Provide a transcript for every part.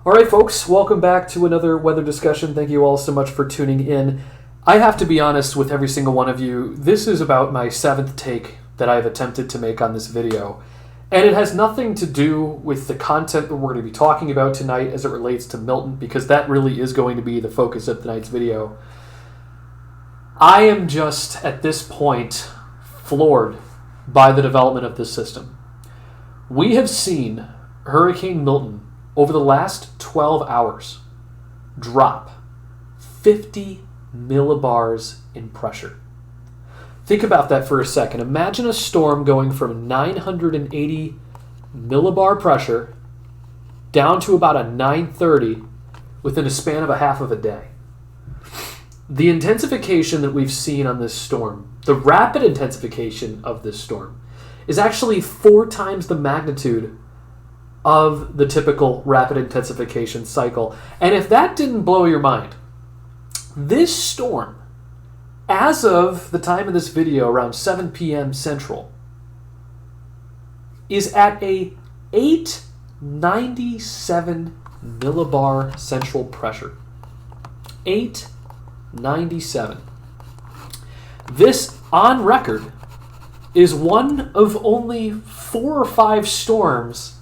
All right, folks, welcome back to another weather discussion. Thank you all so much for tuning in. I have to be honest with every single one of you. This is about my 7th take that I've attempted to make on this video. And it has nothing to do with the content that we're going to be talking about tonight as it relates to Milton, because that really is going to be the focus of tonight's video. I am just, at this point, floored by the development of this system. We have seen Hurricane Milton over the last 12 hours drop 50 millibars in pressure. Think about that for a second. Imagine a storm going from 980 millibar pressure down to about a 930 within a span of a half of a day. The intensification that we've seen on this storm, the rapid intensification of this storm, is actually 4 times the magnitude of the typical rapid intensification cycle. And if that didn't blow your mind, this storm, as of the time of this video, around 7 p.m. Central, is at a 897 millibar central pressure. 897. This, on record, is one of only 4 or 5 storms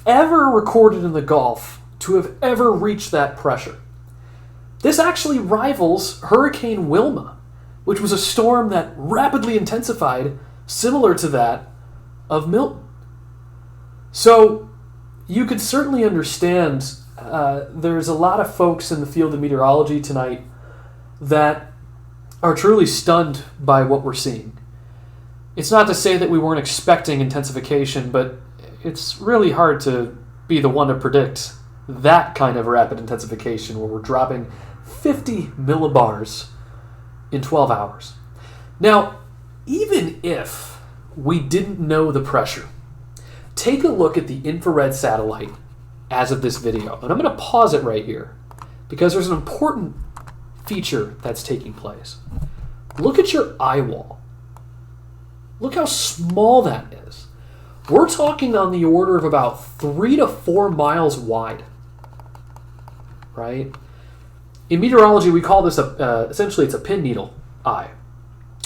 ever recorded in the Gulf to have ever reached that pressure. This actually rivals Hurricane Wilma, which was a storm that rapidly intensified, similar to that of Milton. So you could certainly understand there's a lot of folks in the field of meteorology tonight that are truly stunned by what we're seeing. It's not to say that we weren't expecting intensification, but it's really hard to be the one to predict that kind of rapid intensification where we're dropping 50 millibars in 12 hours. Now, even if we didn't know the pressure, take a look at the infrared satellite as of this video. And I'm going to pause it right here because there's an important feature that's taking place. Look at your eye wall. Look how small that is. We're talking on the order of about 3 to 4 miles wide, right? In meteorology, we call this essentially it's a pin needle eye.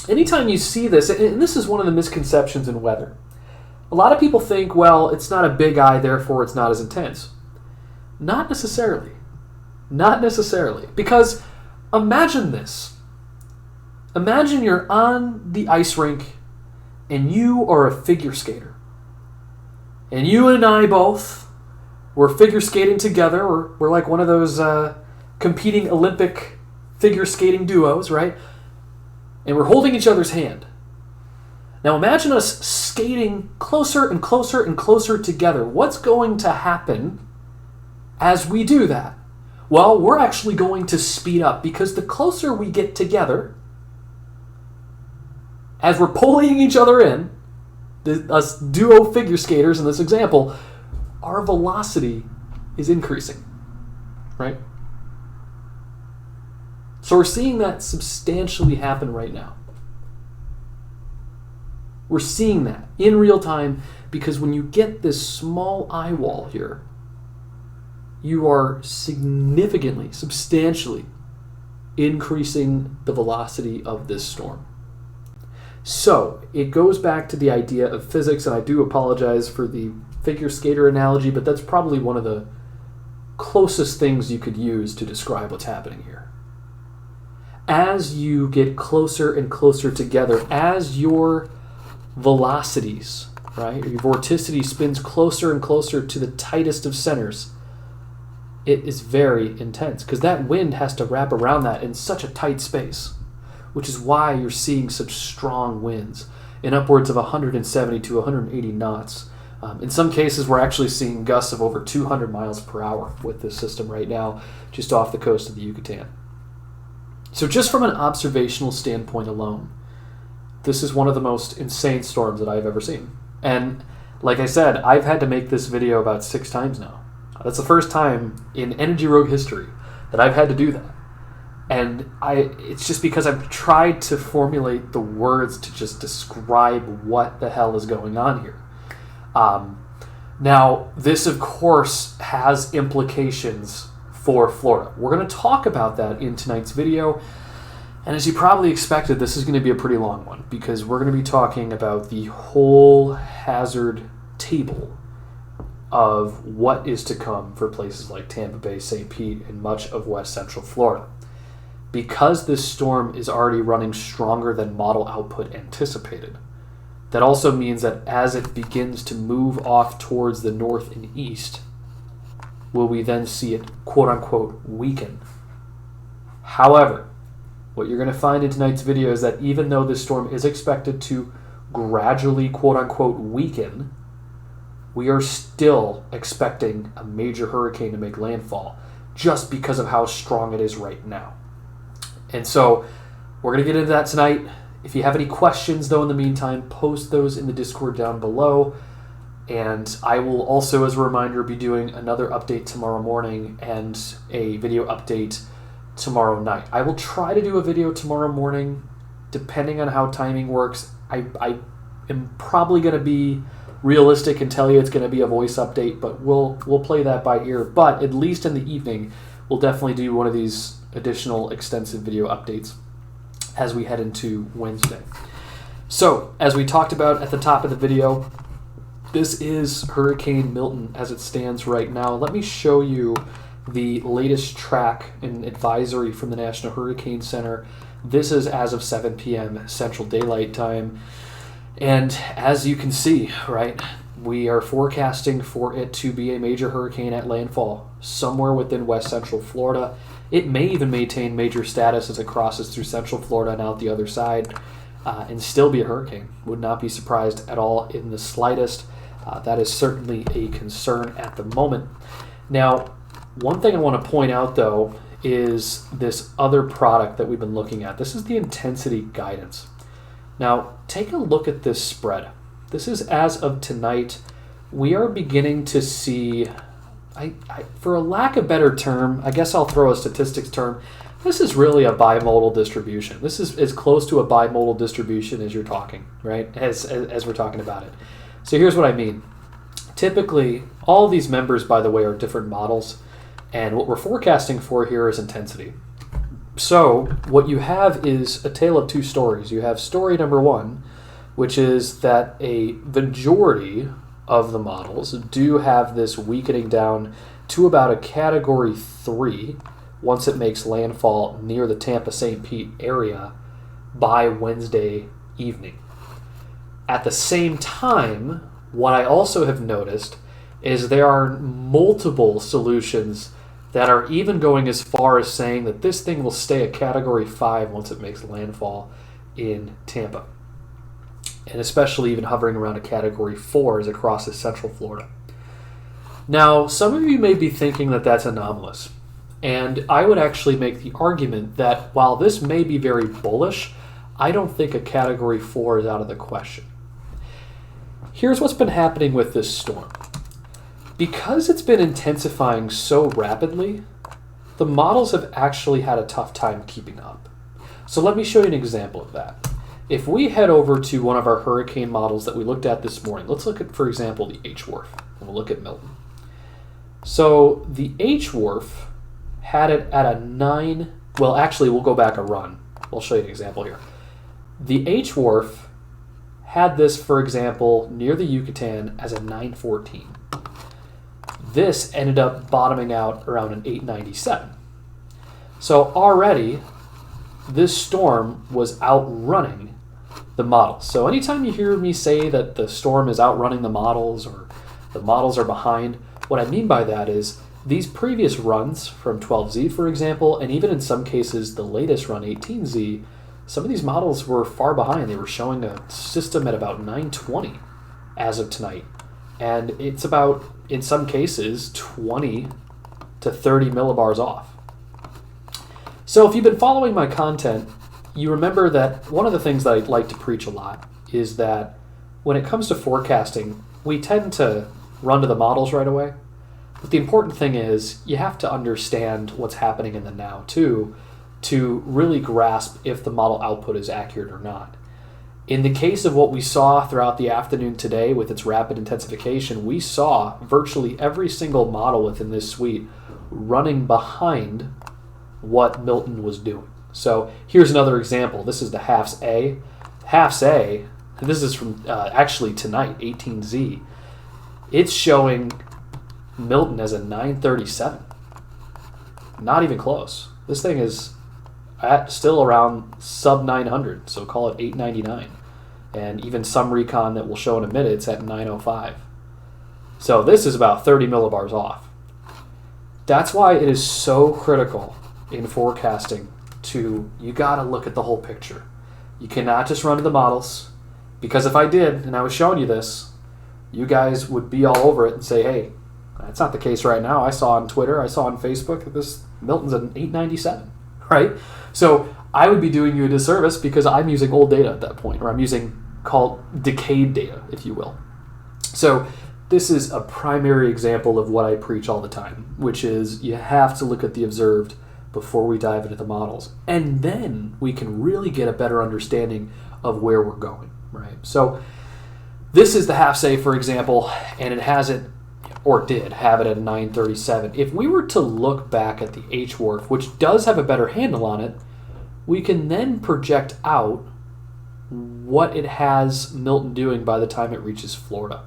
Anytime you see this, and this is one of the misconceptions in weather, a lot of people think, well, it's not a big eye, therefore it's not as intense. Not necessarily. Not necessarily. Because imagine this. Imagine you're on the ice rink and you are a figure skater. And you and I both, we're figure skating together. We're like one of those competing Olympic figure skating duos, right? And we're holding each other's hand. Now imagine us skating closer and closer and closer together. What's going to happen as we do that? Well, we're actually going to speed up because the closer we get together, as we're pulling each other in, us duo figure skaters in this example, our velocity is increasing, right? So we're seeing that substantially happen right now. We're seeing that in real time because when you get this small eye wall here, you are significantly, substantially increasing the velocity of this storm. So it goes back to the idea of physics, and I do apologize for the figure skater analogy, but that's probably one of the closest things you could use to describe what's happening here. As you get closer and closer together, as your velocities, right, your vorticity spins closer and closer to the tightest of centers, it is very intense because that wind has to wrap around that in such a tight space, which is why you're seeing such strong winds in upwards of 170 to 180 knots. In some cases, we're actually seeing gusts of over 200 miles per hour with this system right now, just off the coast of the Yucatan. So just from an observational standpoint alone, this is one of the most insane storms that I've ever seen. And like I said, I've had to make this video about 6 times now. That's the first time in Energy Rogue history that I've had to do that. And it's just because I've tried to formulate the words to just describe what the hell is going on here. Now, this, of course, has implications for Florida. We're going to talk about that in tonight's video. And as you probably expected, this is going to be a pretty long one because we're going to be talking about the whole hazard table of what is to come for places like Tampa Bay, St. Pete, and much of West Central Florida. Because this storm is already running stronger than model output anticipated, that also means that as it begins to move off towards the north and east, will we then see it quote-unquote weaken. However, what you're going to find in tonight's video is that even though this storm is expected to gradually quote-unquote weaken, we are still expecting a major hurricane to make landfall just because of how strong it is right now. And so we're going to get into that tonight. If you have any questions, though, in the meantime, post those in the Discord down below. And I will also, as a reminder, be doing another update tomorrow morning and a video update tomorrow night. I will try to do a video tomorrow morning, depending on how timing works. I am probably going to be realistic and tell you it's going to be a voice update, but we'll play that by ear. But at least in the evening, we'll definitely do one of these additional extensive video updates as we head into Wednesday. So, as we talked about at the top of the video, this is Hurricane Milton as it stands right now. Let me show you the latest track and advisory from the National Hurricane Center. This is as of 7 p.m. Central Daylight Time. And as you can see, right, we are forecasting for it to be a major hurricane at landfall somewhere within West Central Florida. It may even maintain major status as it crosses through Central Florida and out the other side and still be a hurricane. Would not be surprised at all in the slightest. That is certainly a concern at the moment. Now, one thing I want to point out, though, is this other product that we've been looking at. This is the intensity guidance. Now, take a look at this spread. This is as of tonight. We are beginning to see, for a lack of a better term, I guess I'll throw a statistics term, this is really a bimodal distribution. This is as close to a bimodal distribution as you're talking, right, as we're talking about it. So here's what I mean. Typically, all these members, by the way, are different models, and what we're forecasting for here is intensity. So what you have is a tale of two stories. You have story number one, which is that a majority of the models do have this weakening down to about a Category 3 once it makes landfall near the Tampa-St. Pete area by Wednesday evening. At the same time, what I also have noticed is there are multiple solutions that are even going as far as saying that this thing will stay a Category 5 once it makes landfall in Tampa. And especially even hovering around a Category 4 as it crosses Central Florida. Now, some of you may be thinking that that's anomalous. And I would actually make the argument that while this may be very bullish, I don't think a Category 4 is out of the question. Here's what's been happening with this storm. Because it's been intensifying so rapidly, the models have actually had a tough time keeping up. So let me show you an example of that. If we head over to one of our hurricane models that we looked at this morning, let's look at, for example, the H-Wharf, and we'll look at Milton. So the H-Wharf had it at a 9, well, actually, we'll go back a run. I'll show you an example here. The H-Wharf had this, for example, near the Yucatan as a 914. This ended up bottoming out around an 897. So already, this storm was outrunning the models. So anytime you hear me say that the storm is outrunning the models or the models are behind, what I mean by that is these previous runs from 12Z, for example, and even in some cases the latest run, 18Z, some of these models were far behind. They were showing a system at about 920 as of tonight. And it's about, in some cases, 20 to 30 millibars off. So if you've been following my content, you remember that one of the things that I like to preach a lot is that when it comes to forecasting, we tend to run to the models right away. But the important thing is you have to understand what's happening in the now too to really grasp if the model output is accurate or not. In the case of what we saw throughout the afternoon today with its rapid intensification, we saw virtually every single model within this suite running behind what Milton was doing. So here's another example. This is the HAFS A. HAFS A, this is from actually tonight, 18Z. It's showing Milton as a 937. Not even close. This thing is at still around sub 900, so call it 899. And even some recon that we'll show in a minute, it's at 905. So this is about 30 millibars off. That's why it is so critical in forecasting you got to look at the whole picture. You cannot just run to the models, because if I did, and I was showing you this, you guys would be all over it and say, hey, that's not the case right now. I saw on Twitter, I saw on Facebook that this Milton's an 897, right? So I would be doing you a disservice because I'm using old data at that point, or I'm using called decayed data, if you will. So this is a primary example of what I preach all the time, which is you have to look at the observed before we dive into the models. And then we can really get a better understanding of where we're going, right? So this is the HAFS A, for example, and it has it, or did have it at 937. If we were to look back at the H-Wharf, which does have a better handle on it, we can then project out what it has Milton doing by the time it reaches Florida.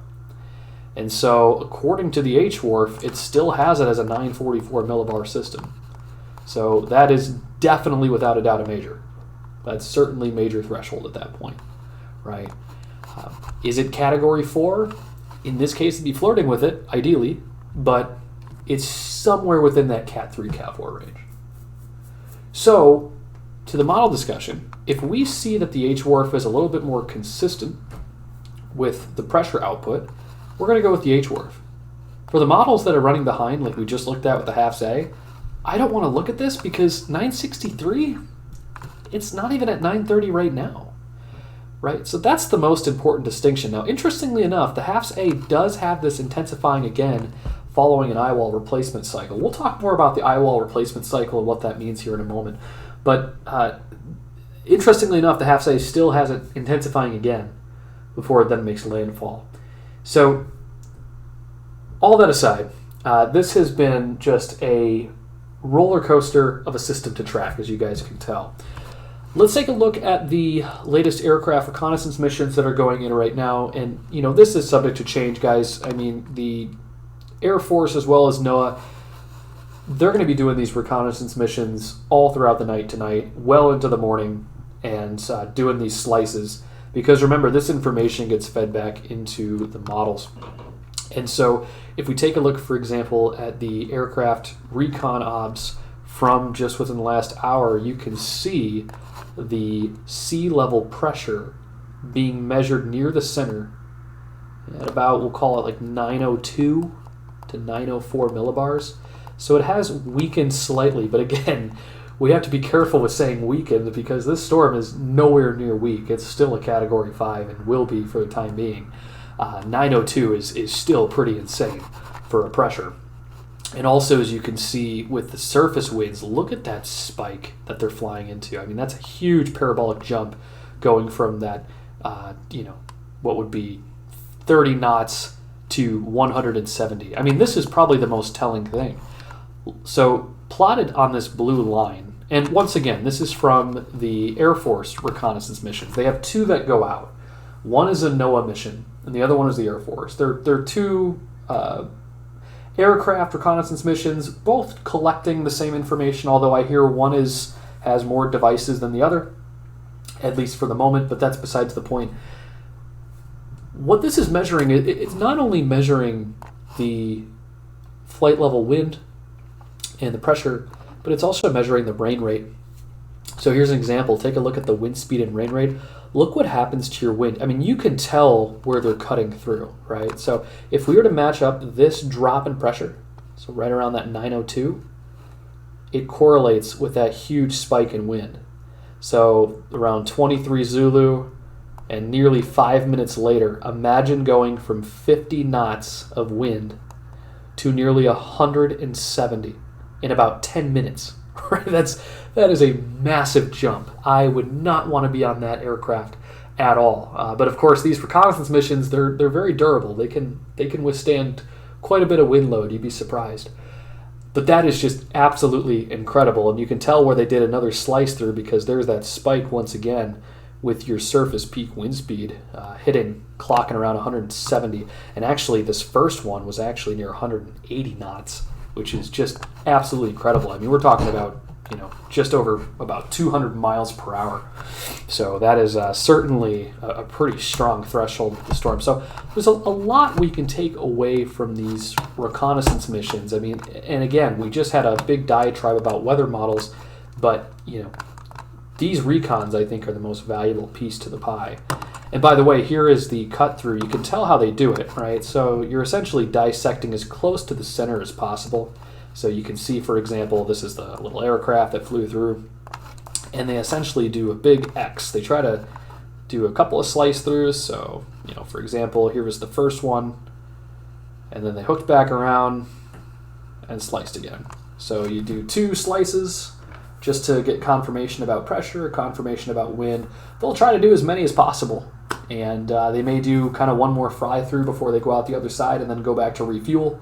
And so according to the H-Wharf, it still has it as a 944 millibar system. So that is definitely, without a doubt, a major. That's certainly major threshold at that point, right? Is it Category 4? In this case, it'd be flirting with it, ideally, but it's somewhere within that Cat 3, Cat 4 range. So, to the model discussion, if we see that the H-Wharf is a little bit more consistent with the pressure output, we're going to go with the H-Wharf. For the models that are running behind, like we just looked at with the HAFS A, I don't want to look at this because 963, it's not even at 930 right now, right? So that's the most important distinction. Now, interestingly enough, the HAFS A does have this intensifying again following an eyewall replacement cycle. We'll talk more about the eyewall replacement cycle and what that means here in a moment. But interestingly enough, the HAFS A still has it intensifying again before it then makes landfall. So all that aside, this has been just a roller coaster of a system to track, as you guys can tell. Let's take a look at the latest aircraft reconnaissance missions that are going in right now. And, you know, this is subject to change, guys. I mean, the Air Force as well as NOAA, they're going to be doing these reconnaissance missions all throughout the night tonight, well into the morning, and doing these slices. Because remember, this information gets fed back into the models. And so if we take a look, for example, at the aircraft recon obs from just within the last hour, you can see the sea level pressure being measured near the center at about, we'll call it like 902 to 904 millibars. So it has weakened slightly, but again, we have to be careful with saying weakened because this storm is nowhere near weak. It's still a Category 5 and will be for the time being. 902 is still pretty insane for a pressure. And also, as you can see with the surface winds, look at that spike that they're flying into. I mean, that's a huge parabolic jump going from that, what would be 30 knots to 170. I mean, this is probably the most telling thing. So plotted on this blue line, and once again, this is from the Air Force reconnaissance missions. They have two that go out. One is a NOAA mission, and the other one is the Air Force. They're two aircraft reconnaissance missions, both collecting the same information, although I hear one has more devices than the other, at least for the moment, but that's besides the point. What this is measuring, it's not only measuring the flight level wind and the pressure, but it's also measuring the rain rate. So here's an example. Take a look at the wind speed and rain rate. Look what happens to your wind. I mean, you can tell where they're cutting through, right? So if we were to match up this drop in pressure, so right around that 902, it correlates with that huge spike in wind. So around 23 Zulu, and nearly 5 minutes later, imagine going from 50 knots of wind to nearly 170 in about 10 minutes. Right? That is a massive jump. I would not want to be on that aircraft at all. But of course, these reconnaissance missions, they're very durable. They can withstand quite a bit of wind load. You'd be surprised. But that is just absolutely incredible, and you can tell where they did another slice through, because there's that spike once again with your surface peak wind speed clocking around 170. And actually, this first one was actually near 180 knots, which is just absolutely incredible. I mean, we're talking about, just over about 200 miles per hour. So that is certainly a pretty strong threshold of the storm. So there's a lot we can take away from these reconnaissance missions. I mean, and again, we just had a big diatribe about weather models, but, these recons, I think, are the most valuable piece to the pie. And by the way, here is the cut through. You can tell how they do it, right? So you're essentially dissecting as close to the center as possible. So you can see, for example, this is the little aircraft that flew through, and they essentially do a big X. They try to do a couple of slice throughs. So, for example, here was the first one, and then they hooked back around and sliced again. So you do 2 slices just to get confirmation about pressure, confirmation about wind. They'll try to do as many as possible, and they may do kind of one more fly through before they go out the other side and then go back to refuel.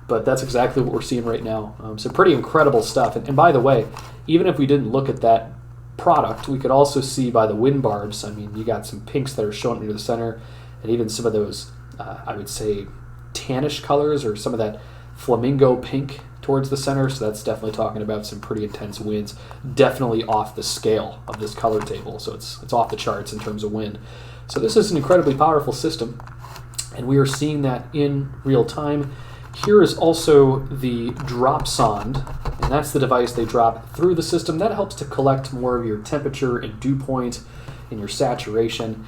But that's exactly what we're seeing right now. So pretty incredible stuff. And by the way, even if we didn't look at that product, we could also see by the wind barbs. I mean, you got some pinks that are showing near the center, and even some of those, I would say, tannish colors, or some of that flamingo pink towards the center. So that's definitely talking about some pretty intense winds, definitely off the scale of this color table. So it's off the charts in terms of wind. So this is an incredibly powerful system, and we are seeing that in real time. Here is also the drop sonde, and that's the device they drop through the system. That helps to collect more of your temperature and dew point and your saturation.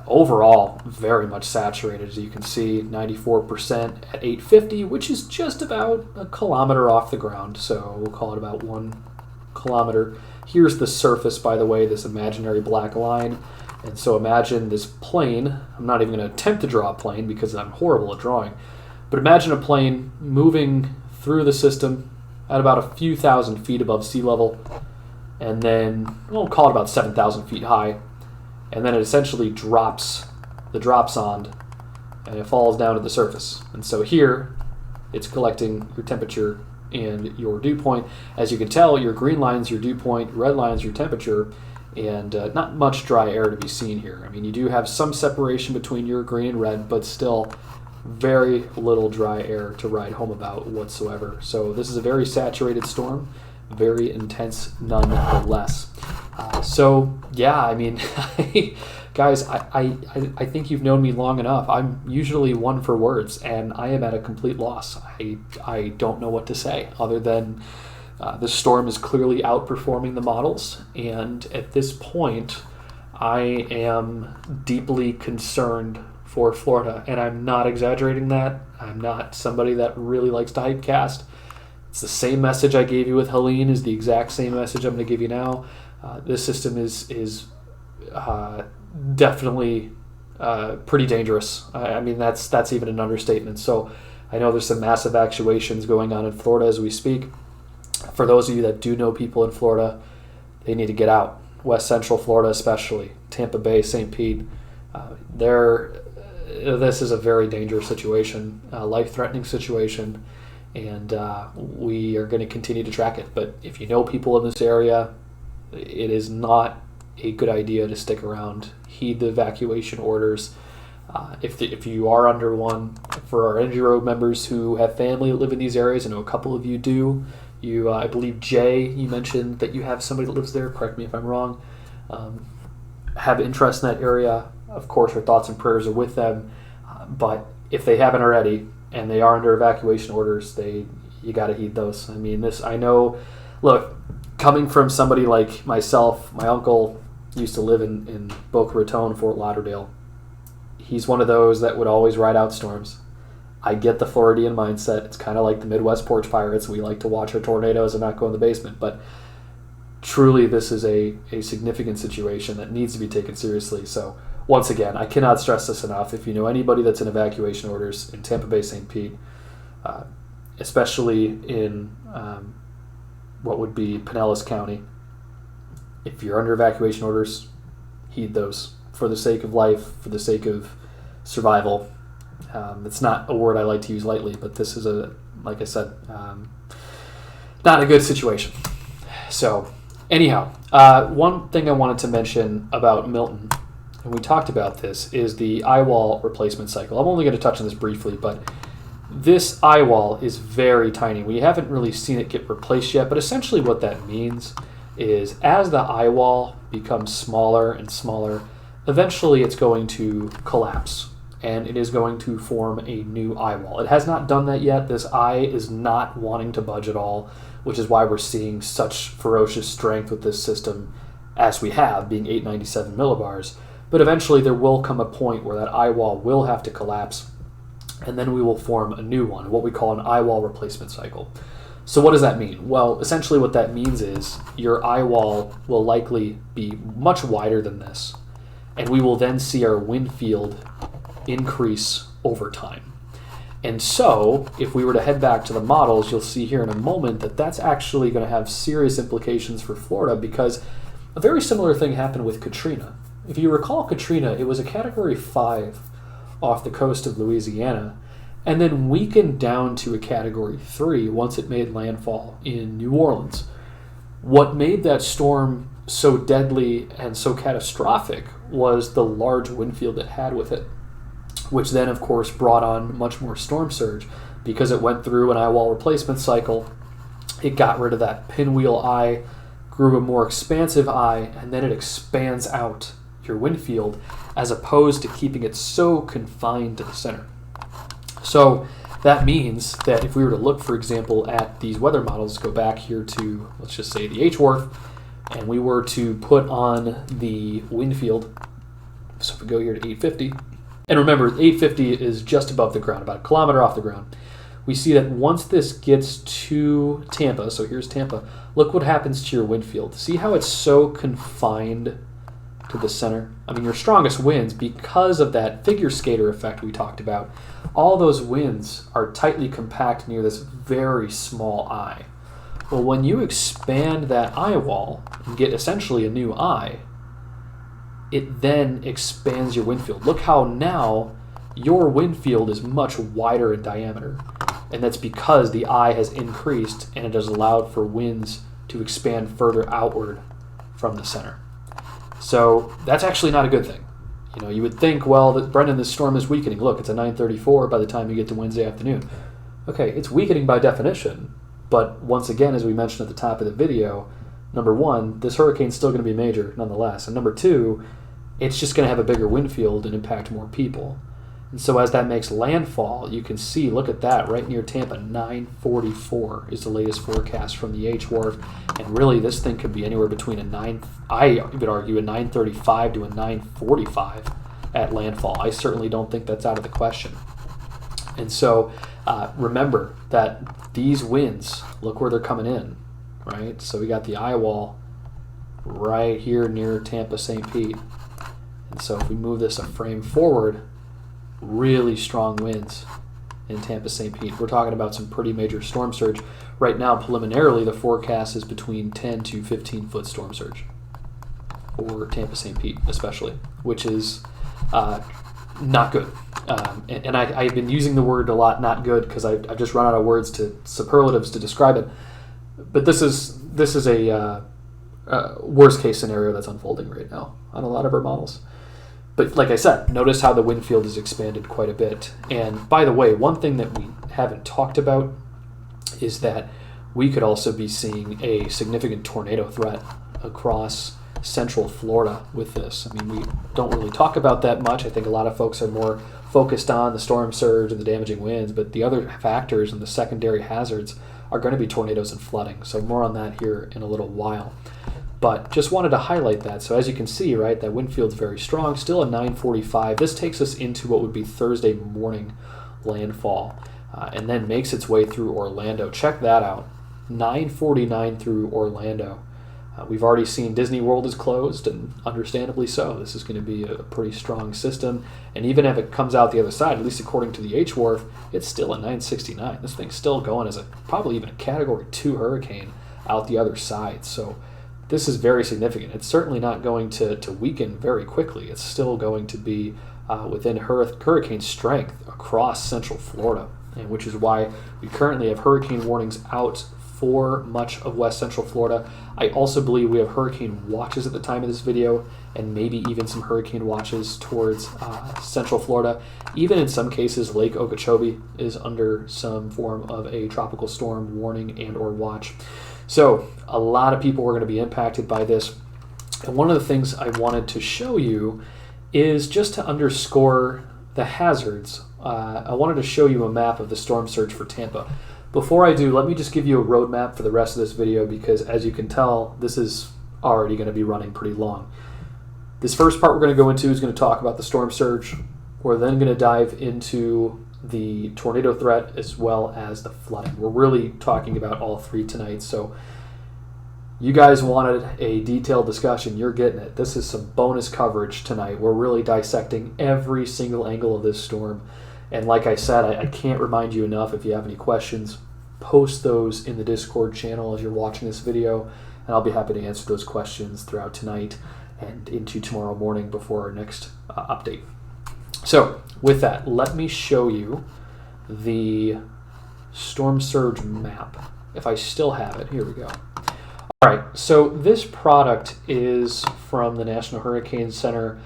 Overall, very much saturated, as you can see, 94% at 850, which is just about a kilometer off the ground. So we'll call it about 1 kilometer. Here's the surface, by the way, this imaginary black line. And so imagine this plane. I'm not even going to attempt to draw a plane because I'm horrible at drawing. But imagine a plane moving through the system at about a few thousand feet above sea level, and then we'll call it about 7,000 feet high, and then it essentially drops the drop sonde, and it falls down to the surface. And so here, it's collecting your temperature and your dew point. As you can tell, your green line's your dew point, red line's your temperature, and not much dry air to be seen here. I mean, you do have some separation between your green and red, but still very little dry air to write home about whatsoever. So this is a very saturated storm, very intense nonetheless. So yeah, I mean, guys, I think you've known me long enough. I'm usually one for words, and I am at a complete loss. I don't know what to say other than the storm is clearly outperforming the models, and at this point, I am deeply concerned for Florida, and I'm not exaggerating that. I'm not somebody that really likes to hypecast. It's the same message I gave you with Helene is the exact same message I'm going to give you now. This system is definitely pretty dangerous. I mean, that's even an understatement. So I know there's some mass evacuations going on in Florida as we speak. For those of you that do know people in Florida, they need to get out. West Central Florida especially, Tampa Bay, St. Pete. This is a very dangerous situation, life-threatening situation, and we are going to continue to track it. But if you know people in this area, it is not a good idea to stick around. Heed the evacuation orders. If you are under one, for our NGO members who have family that live in these areas, I know a couple of you do. I believe, Jay, you mentioned that you have somebody that lives there. Correct me if I'm wrong. Have interest in that area. Of course, our thoughts and prayers are with them. But if they haven't already and they are under evacuation orders, you got to heed those. I mean, I know, look, coming from somebody like myself, my uncle used to live in Boca Raton, Fort Lauderdale. He's one of those that would always ride out storms. I get the Floridian mindset. It's kind of like the Midwest Porch Pirates. We like to watch our tornadoes and not go in the basement. But truly, this is a significant situation that needs to be taken seriously. So once again, I cannot stress this enough. If you know anybody that's in evacuation orders in Tampa Bay, St. Pete, especially in what would be Pinellas County, if you're under evacuation orders, heed those. for the sake of life, for the sake of survival. It's not a word I like to use lightly, but this is like I said, not a good situation. So anyhow, one thing I wanted to mention about Milton, and we talked about this, is the eye wall replacement cycle. I'm only going to touch on this briefly, but this eye wall is very tiny. We haven't really seen it get replaced yet, but essentially what that means is as the eye wall becomes smaller and smaller, eventually it's going to collapse and it is going to form a new eye wall. It has not done that yet. This eye is not wanting to budge at all, which is why we're seeing such ferocious strength with this system as we have, being 897 millibars. But eventually there will come a point where that eye wall will have to collapse, and then we will form a new one, what we call an eye wall replacement cycle. So what does that mean? Well, essentially what that means is your eye wall will likely be much wider than this, and we will then see our wind field increase over time. And so, if we were to head back to the models, you'll see here in a moment that that's actually going to have serious implications for Florida, because a very similar thing happened with Katrina. If you recall Katrina, it was a Category 5 off the coast of Louisiana, and then weakened down to a Category 3 once it made landfall in New Orleans. What made that storm so deadly and so catastrophic was the large wind field it had with it, which then, of course, brought on much more storm surge because it went through an eye wall replacement cycle. It got rid of that pinwheel eye, grew a more expansive eye, and then it expands out your wind field as opposed to keeping it so confined to the center. So that means that if we were to look, for example, at these weather models, go back here to, let's just say, the H-Wharf, and we were to put on the wind field, so if we go here to 850, and remember, 850 is just above the ground, about a kilometer off the ground. We see that once this gets to Tampa, so here's Tampa, look what happens to your wind field. See how it's so confined to the center? I mean, your strongest winds, because of that figure skater effect we talked about, all those winds are tightly compact near this very small eye. Well, when you expand that eye wall and get essentially a new eye, it then expands your wind field. Look how now your wind field is much wider in diameter. And that's because the eye has increased and it has allowed for winds to expand further outward from the center. So that's actually not a good thing. You know, you would think, well, that Brendan, this storm is weakening. Look, it's a 9:34 by the time you get to Wednesday afternoon. Okay, it's weakening by definition. But once again, as we mentioned at the top of the video, number one, this hurricane's still going to be major nonetheless. And number two, it's just going to have a bigger wind field and impact more people. And so as that makes landfall, you can see, look at that, right near Tampa, 944 is the latest forecast from the H-Wharf. And really, this thing could be anywhere between I would argue, a 935 to a 945 at landfall. I certainly don't think that's out of the question. And so remember that these winds, look where they're coming in, right? So we got the eye wall right here near Tampa, St. Pete. And so if we move this a frame forward, really strong winds in Tampa, St. Pete. We're talking about some pretty major storm surge. Right now, preliminarily, the forecast is between 10 to 15 foot storm surge for Tampa, St. Pete especially, which is not good. And I've been using the word a lot, not good, because I've just run out of words to superlatives to describe it. But this is a worst case scenario that's unfolding right now on a lot of our models. But like I said, notice how the wind field has expanded quite a bit. And by the way, one thing that we haven't talked about is that we could also be seeing a significant tornado threat across central Florida with this. I mean, we don't really talk about that much. I think a lot of folks are more focused on the storm surge and the damaging winds, but the other factors and the secondary hazards are going to be tornadoes and flooding. So more on that here in a little while. But just wanted to highlight that. So as you can see, right, that wind field's very strong, still a 945. This takes us into what would be Thursday morning landfall, and then makes its way through Orlando. Check that out, 949 through Orlando. We've already seen Disney World is closed, and understandably so. This is going to be a pretty strong system. And even if it comes out the other side, at least according to the H-Wharf, it's still a 969. This thing's still going as probably even a Category 2 hurricane out the other side. So this is very significant. It's certainly not going to weaken very quickly. It's still going to be within hurricane strength across central Florida, and which is why we currently have hurricane warnings out for much of west central Florida. I also believe we have hurricane watches at the time of this video, and maybe even some hurricane watches towards central Florida. Even in some cases, Lake Okeechobee is under some form of a tropical storm warning and or watch. So a lot of people are going to be impacted by this. And one of the things I wanted to show you is just to underscore the hazards. I wanted to show you a map of the storm surge for Tampa. Before I do, let me just give you a roadmap for the rest of this video, because as you can tell, this is already going to be running pretty long. This first part we're going to go into is going to talk about the storm surge. We're then going to dive into the tornado threat as well as the flooding. We're really talking about all three tonight. So you guys wanted a detailed discussion. You're getting it. This is some bonus coverage tonight. We're really dissecting every single angle of this storm. And like I said, I can't remind you enough, if you have any questions, post those in the Discord channel as you're watching this video, and I'll be happy to answer those questions throughout tonight and into tomorrow morning before our next update. So with that, let me show you the storm surge map. If I still have it, here we go. All right, so this product is from the National Hurricane Center,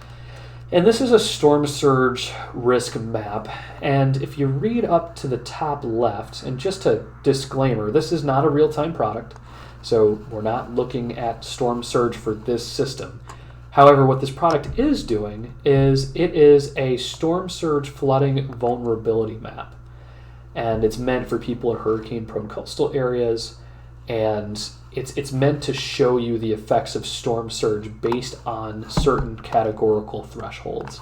and this is a storm surge risk map. And if you read up to the top left, and just a disclaimer, this is not a real-time product, so we're not looking at storm surge for this system. However, what this product is doing is it is a storm surge flooding vulnerability map. And it's meant for people in hurricane-prone coastal areas, and it's meant to show you the effects of storm surge based on certain categorical thresholds.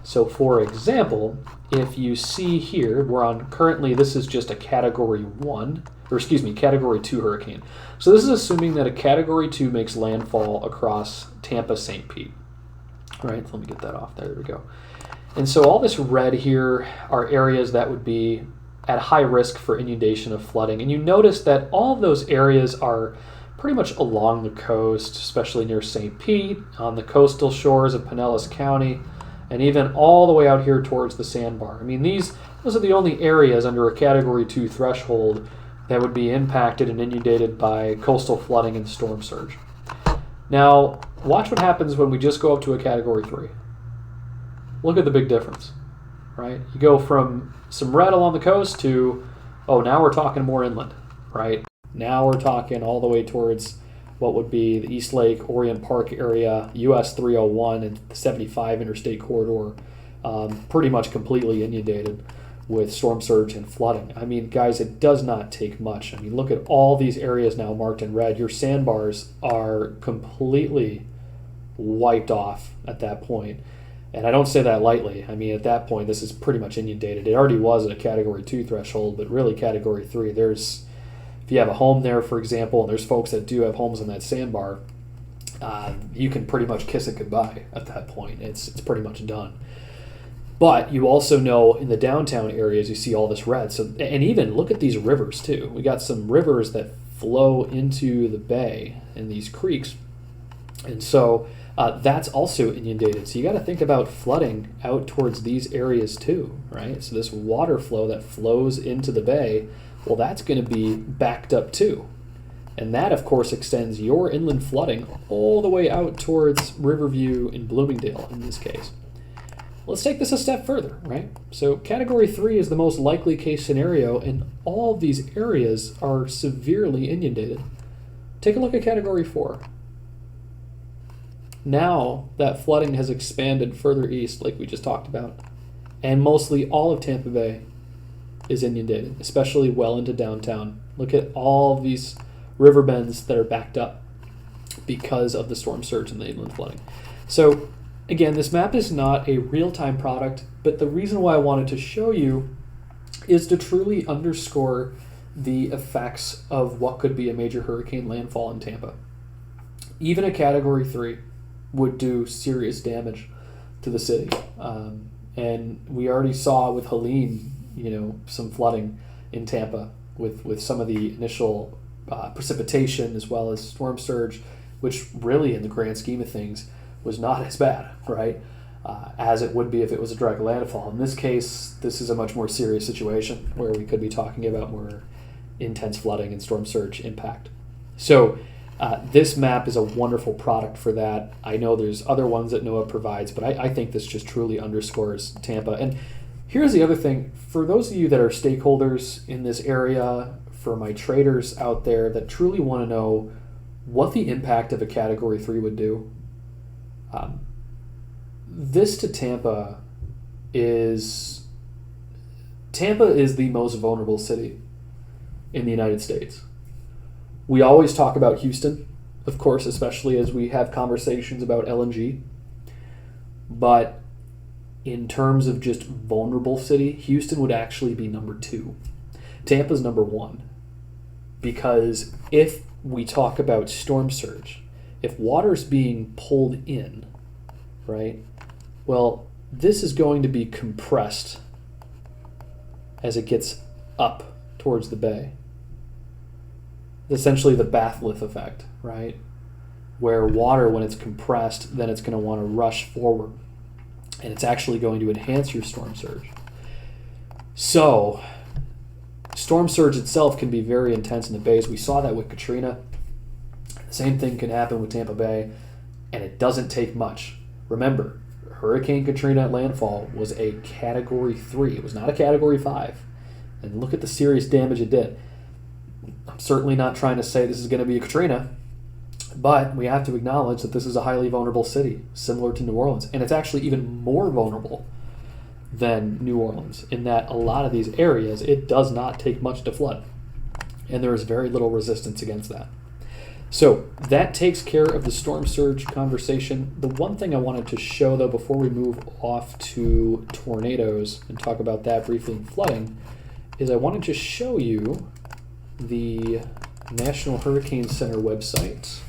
So for example, if you see here, we're on currently, this is just a category 2 hurricane. So this is assuming that a category 2 makes landfall across Tampa, St. Pete. All right, let me get that off. There we go. And so all this red here are areas that would be at high risk for inundation of flooding. And you notice that all of those areas are pretty much along the coast, especially near St. Pete, on the coastal shores of Pinellas County, and even all the way out here towards the sandbar. I mean, those are the only areas under a Category 2 threshold that would be impacted and inundated by coastal flooding and storm surge. Now, watch what happens when we just go up to a Category 3. Look at the big difference, right? You go from some red along the coast to, oh, now we're talking more inland, right? Now we're talking all the way towards what would be the East Lake, Orient Park area, US 301 and the 75 interstate corridor, pretty much completely inundated with storm surge and flooding. I mean, guys, it does not take much. I mean, look at all these areas now marked in red. Your sandbars are completely wiped off at that point. And I don't say that lightly. I mean, at that point, this is pretty much inundated. It already was at a Category 2 threshold, but really Category 3, if you have a home there, for example, and there's folks that do have homes on that sandbar, you can pretty much kiss it goodbye at that point. It's pretty much done. But you also know in the downtown areas, you see all this red. So, and even look at these rivers too. We got some rivers that flow into the bay and these creeks. And so that's also inundated. So you got to think about flooding out towards these areas too, right? So this water flow that flows into the bay, well, that's going to be backed up too. And that, of course, extends your inland flooding all the way out towards Riverview and Bloomingdale in this case. Let's take this a step further, right? So Category 3 is the most likely case scenario, and all of these areas are severely inundated. Take a look at Category 4. Now that flooding has expanded further east, like we just talked about, and mostly all of Tampa Bay is inundated, especially well into downtown. Look at all of these river bends that are backed up because of the storm surge and the inland flooding. So again, this map is not a real-time product, but the reason why I wanted to show you is to truly underscore the effects of what could be a major hurricane landfall in Tampa. Even a Category 3 would do serious damage to the city. And we already saw with Helene, some flooding in Tampa with some of the initial precipitation as well as storm surge which really in the grand scheme of things was not as bad, right? As it would be if it was a direct landfall. In this case, this is a much more serious situation where we could be talking about more intense flooding and storm surge impact. So this map is a wonderful product for that. I know there's other ones that NOAA provides, but I think this just truly underscores Tampa. And here's the other thing. For those of you that are stakeholders in this area, for my traders out there that truly want to know what the impact of a Category 3 would do, this to Tampa is the most vulnerable city in the United States. We always talk about Houston, of course, especially as we have conversations about LNG. But in terms of just vulnerable city, Houston would actually be number 2. Tampa's number 1. Because if we talk about storm surge, if water's being pulled in, right, well, this is going to be compressed as it gets up towards the bay. Essentially the bathtlift effect, right? Where water, when it's compressed, then it's going to want to rush forward. And it's actually going to enhance your storm surge. So, storm surge itself can be very intense in the bays. We saw that with Katrina. The same thing can happen with Tampa Bay, and it doesn't take much. Remember, Hurricane Katrina at landfall was a Category 3. It was not a Category 5. And look at the serious damage it did. I'm certainly not trying to say this is going to be a Katrina, but we have to acknowledge that this is a highly vulnerable city, similar to New Orleans. And it's actually even more vulnerable than New Orleans in that a lot of these areas, it does not take much to flood. And there is very little resistance against that. So that takes care of the storm surge conversation. The one thing I wanted to show, though, before we move off to tornadoes and talk about that briefly in flooding, is I wanted to show you the National Hurricane Center website.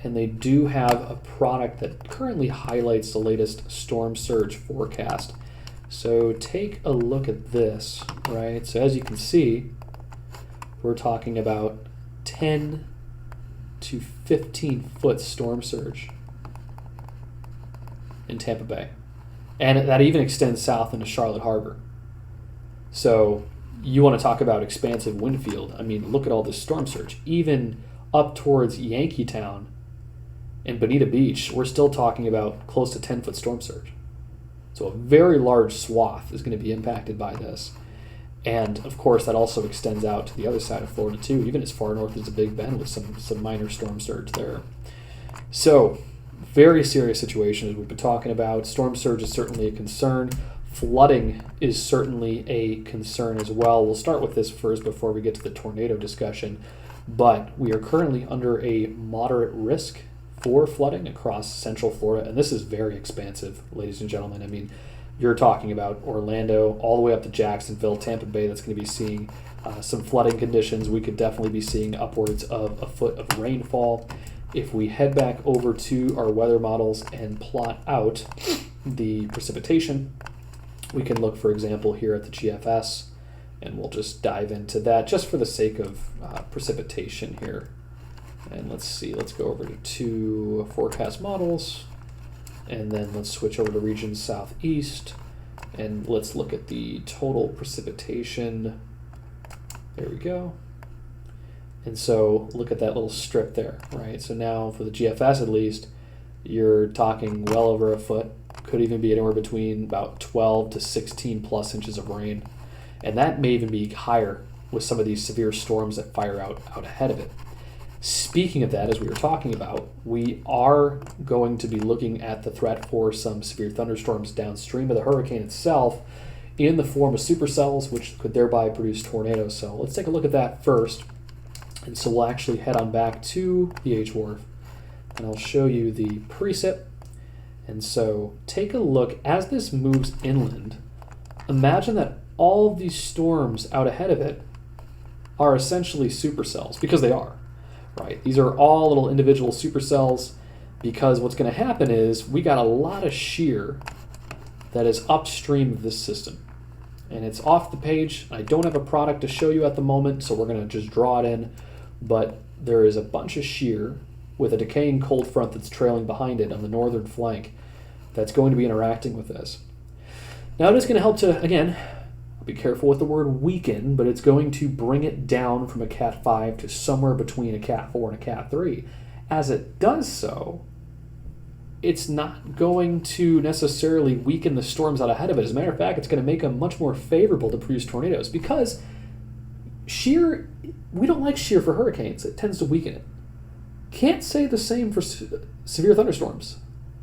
And they do have a product that currently highlights the latest storm surge forecast. So take a look at this, right? So as you can see, we're talking about 10 to 15 foot storm surge in Tampa Bay. And that even extends south into Charlotte Harbor. So you want to talk about expansive wind field. I mean, look at all this storm surge. Even up towards Yankeetown and Bonita Beach, we're still talking about close to 10-foot storm surge. So a very large swath is going to be impacted by this. And, of course, that also extends out to the other side of Florida, too, even as far north as the Big Bend with some minor storm surge there. So, very serious situation as we've been talking about. Storm surge is certainly a concern. Flooding is certainly a concern as well. We'll start with this first before we get to the tornado discussion. But we are currently under a moderate risk for flooding across central Florida. And this is very expansive, ladies and gentlemen. I mean, you're talking about Orlando all the way up to Jacksonville, Tampa Bay, that's going to be seeing some flooding conditions. We could definitely be seeing upwards of a foot of rainfall. If we head back over to our weather models and plot out the precipitation, we can look, for example, here at the GFS, and we'll just dive into that just for the sake of precipitation here. And let's see, let's go over to forecast models. And then let's switch over to region southeast, and let's look at the total precipitation. There we go. And so look at that little strip there, right? So now for the GFS at least, you're talking well over a foot. Could even be anywhere between about 12 to 16 plus inches of rain. And that may even be higher with some of these severe storms that fire out ahead of it. Speaking of that, as we were talking about, we are going to be looking at the threat for some severe thunderstorms downstream of the hurricane itself in the form of supercells, which could thereby produce tornadoes. So let's take a look at that first. And so we'll actually head on back to the H-Wharf, and I'll show you the precip. And so take a look as this moves inland. Imagine that all of these storms out ahead of it are essentially supercells, because they are. Right, these are all little individual supercells, because what's going to happen is we got a lot of shear that is upstream of this system. And it's off the page. I don't have a product to show you at the moment, so we're going to just draw it in. But there is a bunch of shear with a decaying cold front that's trailing behind it on the northern flank that's going to be interacting with this. Now it is going to help to, again, be careful with the word weaken, but it's going to bring it down from a Cat 5 to somewhere between a Cat 4 and a Cat 3. As it does so, it's not going to necessarily weaken the storms out ahead of it. As a matter of fact, it's going to make them much more favorable to produce tornadoes, because shear, we don't like shear for hurricanes. It tends to weaken it. Can't say the same for severe thunderstorms,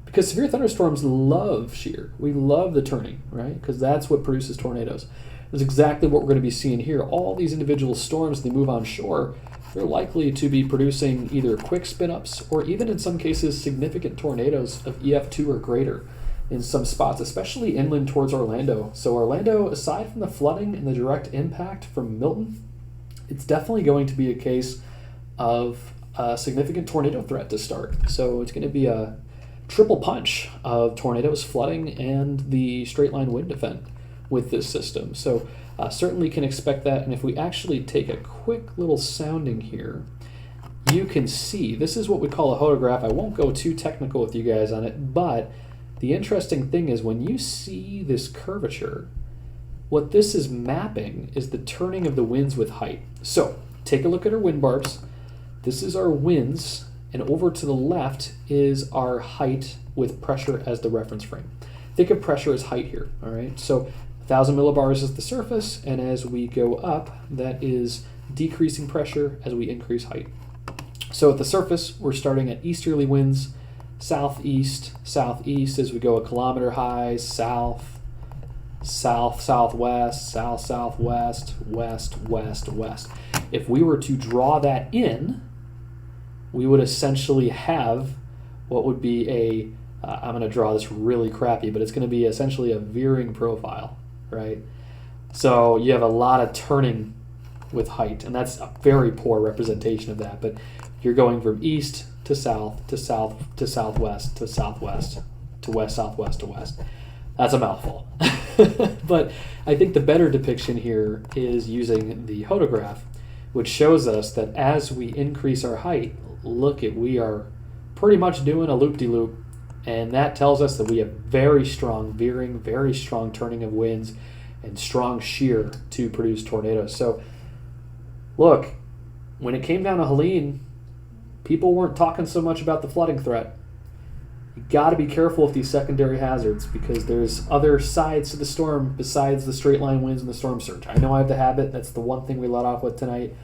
because severe thunderstorms love shear. We love the turning, right? Because that's what produces tornadoes. That's exactly what we're going to be seeing here. All these individual storms, they move on shore, they're likely to be producing either quick spin-ups or even in some cases significant tornadoes of EF2 or greater in some spots, especially inland towards Orlando. So Orlando, aside from the flooding and the direct impact from Milton, it's definitely going to be a case of a significant tornado threat to start. So it's going to be a triple punch of tornadoes, flooding, and the straight line wind event with this system. So certainly can expect that. And if we actually take a quick little sounding here, you can see this is what we call a hodograph. I won't go too technical with you guys on it, but the interesting thing is when you see this curvature, what this is mapping is the turning of the winds with height. So take a look at our wind barbs. This is our winds, and over to the left is our height with pressure as the reference frame. Think of pressure as height here, all right? So 1,000 millibars is the surface, and as we go up, that is decreasing pressure as we increase height. So at the surface, we're starting at easterly winds, southeast, southeast as we go a kilometer high, south, south, southwest, south, southwest, west, west, west. If we were to draw that in, we would essentially have what would be a, I'm going to draw this really crappy, but it's going to be essentially a veering profile, right? So you have a lot of turning with height, and that's a very poor representation of that, but you're going from east to south to south to southwest to southwest to west, southwest to west. That's a mouthful. But I think the better depiction here is using the hodograph, which shows us that as we increase our height, we are pretty much doing a loop-de-loop, and that tells us that we have very strong veering, very strong turning of winds, and strong shear to produce tornadoes. So look, when it came down to Helene, people weren't talking so much about the flooding threat. You got to be careful with these secondary hazards, because there's other sides to the storm besides the straight line winds and the storm surge. I know I have the habit, that's the one thing we let off with tonight,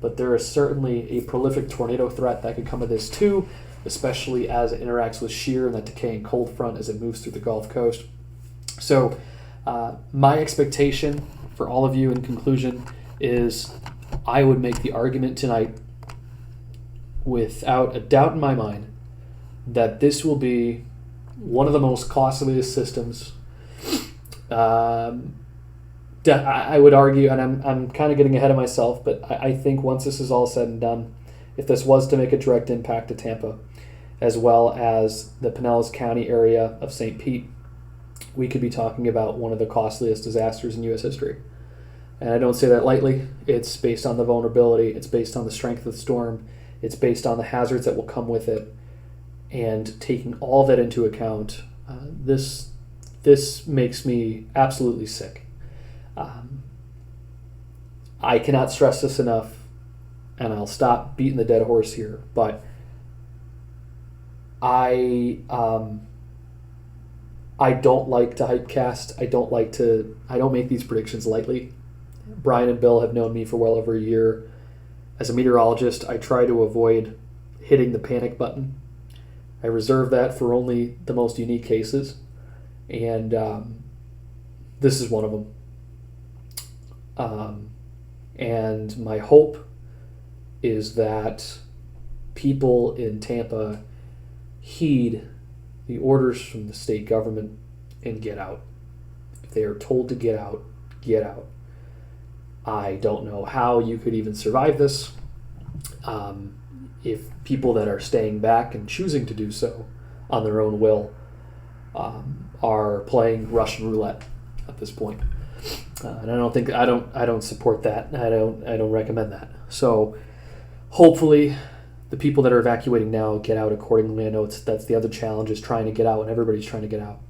but there is certainly a prolific tornado threat that could come of this too, especially as it interacts with shear and that decaying cold front as it moves through the Gulf Coast. So my expectation for all of you in conclusion is I would make the argument tonight without a doubt in my mind that this will be one of the most costliest systems. I would argue, and I'm kind of getting ahead of myself, but I think once this is all said and done, if this was to make a direct impact to Tampa, as well as the Pinellas County area of St. Pete, we could be talking about one of the costliest disasters in U.S. history. And I don't say that lightly. It's based on the vulnerability. It's based on the strength of the storm. It's based on the hazards that will come with it. And taking all that into account, this makes me absolutely sick. I cannot stress this enough, and I'll stop beating the dead horse here, but I don't like to hypecast. I don't make these predictions lightly. Brian and Bill have known me for well over a year. As a meteorologist, I try to avoid hitting the panic button. I reserve that for only the most unique cases, and this is one of them. And my hope is that people in Tampa heed the orders from the state government and get out. If they are told to get out, get out. I don't know how you could even survive this. If people that are staying back and choosing to do so on their own will are playing Russian roulette at this point. And I don't support that. I don't recommend that. So hopefully the people that are evacuating now get out accordingly. I know that's the other challenge, is trying to get out, and everybody's trying to get out.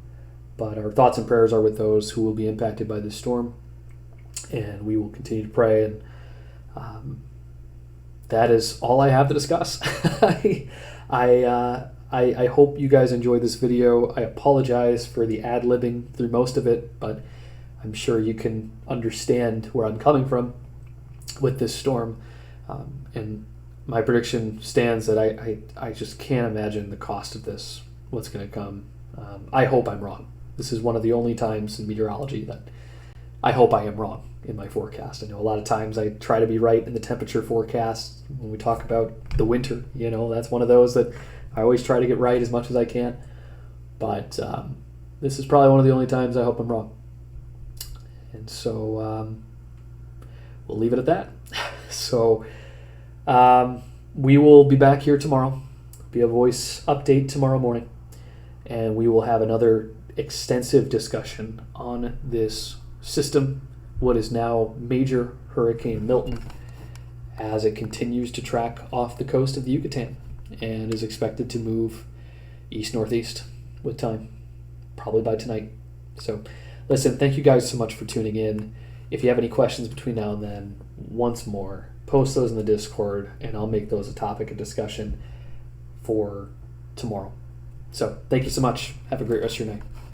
But our thoughts and prayers are with those who will be impacted by this storm, and we will continue to pray. And that is all I have to discuss. I hope you guys enjoyed this video. I apologize for the ad-libbing through most of it, but I'm sure you can understand where I'm coming from with this storm. And my prediction stands that I just can't imagine the cost of this, what's going to come. I hope I'm wrong. This is one of the only times in meteorology that I hope I am wrong in my forecast. I know a lot of times I try to be right in the temperature forecast when we talk about the winter. That's one of those that I always try to get right as much as I can. But this is probably one of the only times I hope I'm wrong. And so we'll leave it at that. So we will be back here tomorrow. Be a voice update tomorrow morning. And we will have another extensive discussion on this system, what is now Major Hurricane Milton, as it continues to track off the coast of the Yucatan and is expected to move east-northeast with time, probably by tonight. So listen, thank you guys so much for tuning in. If you have any questions between now and then, once more, post those in the Discord, and I'll make those a topic of discussion for tomorrow. So thank you so much. Have a great rest of your night.